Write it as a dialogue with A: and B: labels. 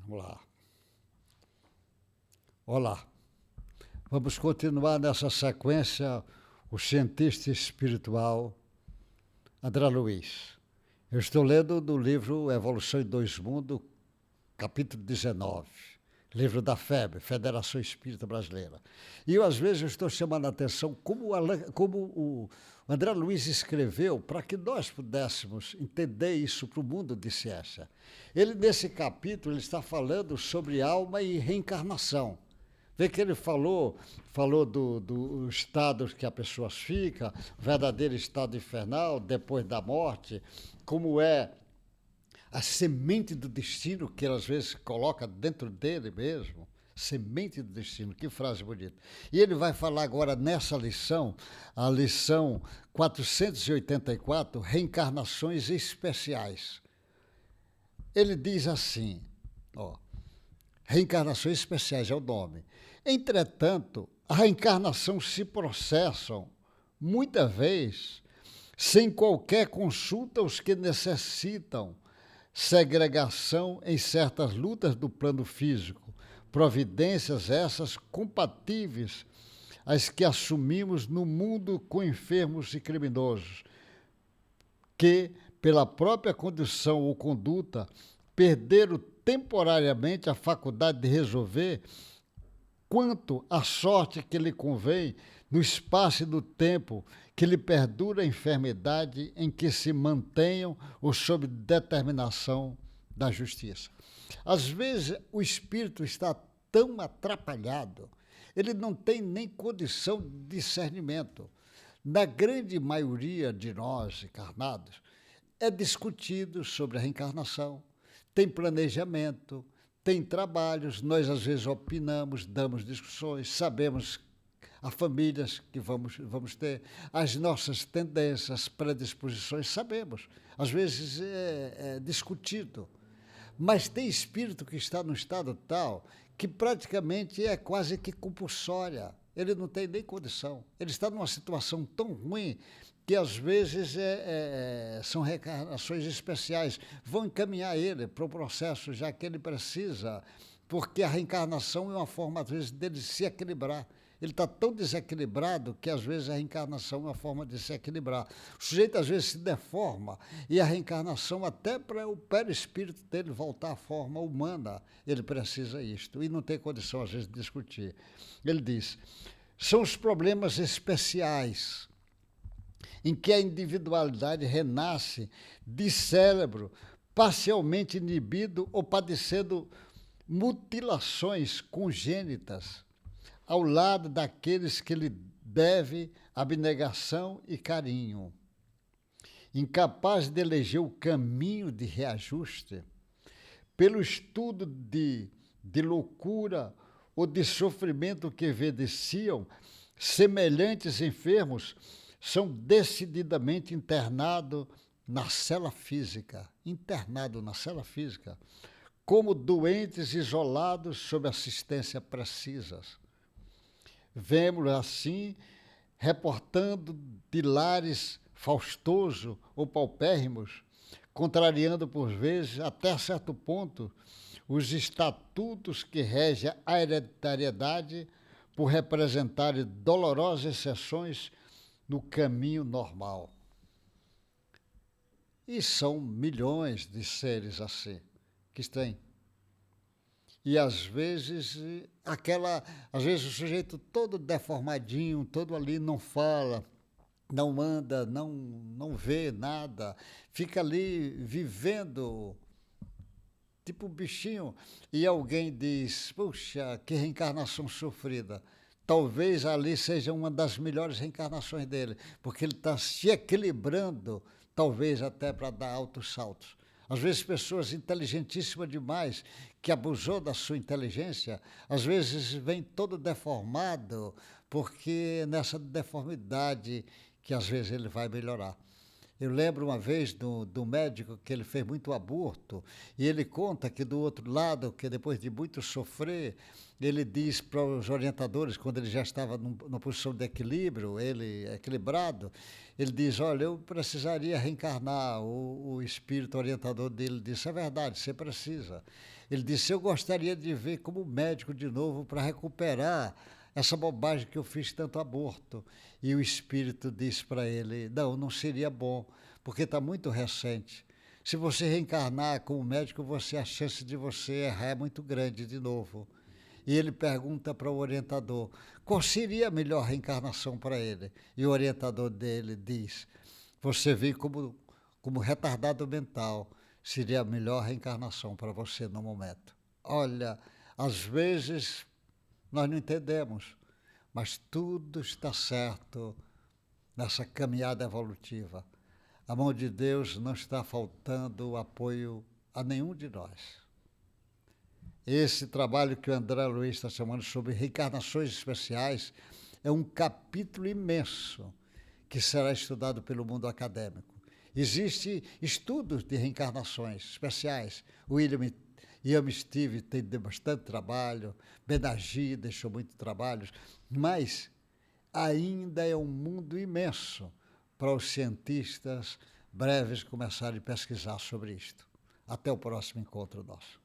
A: Vamos lá. Olá. Vamos continuar nessa sequência o cientista espiritual André Luiz. Eu estou lendo do livro Evolução em Dois Mundos, capítulo 19, livro da FEB, Federação Espírita Brasileira. E eu, às vezes, estou chamando a atenção como o André Luiz escreveu para que nós pudéssemos entender isso para o mundo de ciência. Ele, nesse capítulo, ele está falando sobre alma e reencarnação. Vê que ele falou do estado que a pessoa fica, verdadeiro estado infernal, depois da morte, como é a semente do destino que ele às vezes coloca dentro dele mesmo. Semente do destino, que frase bonita. E ele vai falar agora nessa lição, a lição 484, reencarnações especiais. Ele diz assim, reencarnações especiais é o nome. Entretanto, a reencarnação se processam, muitas vezes, sem qualquer consulta aos que necessitam segregação em certas lutas do plano físico, providências essas compatíveis às que assumimos no mundo com enfermos e criminosos, que, pela própria condição ou conduta, perderam temporariamente a faculdade de resolver quanto à sorte que lhe convém no espaço e no tempo que lhe perdura a enfermidade em que se mantenham ou sob determinação da justiça. Às vezes o espírito está tão atrapalhado, ele não tem nem condição de discernimento. Na grande maioria de nós encarnados, é discutido sobre a reencarnação, tem planejamento, tem trabalhos, nós às vezes opinamos, damos discussões, sabemos as famílias que vamos ter, as nossas tendências, predisposições, sabemos. Às vezes é discutido. Mas tem espírito que está num estado tal que praticamente é quase que compulsória. Ele não tem nem condição. Ele está numa situação tão ruim que às vezes são reencarnações especiais, vão encaminhar ele para o processo, já que ele precisa, porque a reencarnação é uma forma, às vezes, dele se equilibrar. Ele está tão desequilibrado que, às vezes, a reencarnação é uma forma de se equilibrar. O sujeito, às vezes, se deforma e a reencarnação, até para o perispírito dele voltar à forma humana, ele precisa isto e não tem condição, às vezes, de discutir. Ele diz, são os problemas especiais em que a individualidade renasce de cérebro parcialmente inibido ou padecendo mutilações congênitas, ao lado daqueles que lhe deve abnegação e carinho. Incapaz de eleger o caminho de reajuste, pelo estudo de loucura ou de sofrimento que evidenciam, semelhantes enfermos são decididamente internados na cela física, como doentes isolados sob assistência precisa. Vemos assim, reportando de lares faustosos ou paupérrimos, contrariando por vezes, até certo ponto, os estatutos que regem a hereditariedade por representarem dolorosas exceções no caminho normal. E são milhões de seres assim, que têm. E às vezes o sujeito todo deformadinho, todo ali, não fala, não anda, não vê nada, fica ali vivendo tipo um bichinho, e alguém diz, puxa, que reencarnação sofrida. Talvez ali seja uma das melhores reencarnações dele, porque ele está se equilibrando, talvez até para dar altos saltos. Às vezes pessoas inteligentíssimas demais, que abusou da sua inteligência, às vezes vem todo deformado, porque nessa deformidade que às vezes ele vai melhorar. Eu lembro uma vez do médico que ele fez muito aborto, e ele conta que do outro lado, que depois de muito sofrer, ele diz para os orientadores, quando ele já estava numa posição de equilíbrio, ele equilibrado, ele diz, olha, eu precisaria reencarnar. O espírito orientador dele disse, é verdade, você precisa. Ele disse, eu gostaria de ver como médico de novo para recuperar essa bobagem que eu fiz tanto aborto. E o espírito disse para ele, não, não seria bom, porque está muito recente. Se você reencarnar como médico, a chance de você errar é muito grande de novo. E ele pergunta para o orientador, qual seria a melhor reencarnação para ele? E o orientador dele diz, você vem como retardado mental, seria a melhor reencarnação para você no momento. Olha, às vezes nós não entendemos, mas tudo está certo nessa caminhada evolutiva. A mão de Deus não está faltando apoio a nenhum de nós. Esse trabalho que o André Luiz está chamando sobre reencarnações especiais é um capítulo imenso que será estudado pelo mundo acadêmico. Existem estudos de reencarnações especiais. Ian Steve tem bastante trabalho, Benagi deixou muito trabalho, mas ainda é um mundo imenso para os cientistas breves começarem a pesquisar sobre isto. Até o próximo encontro nosso.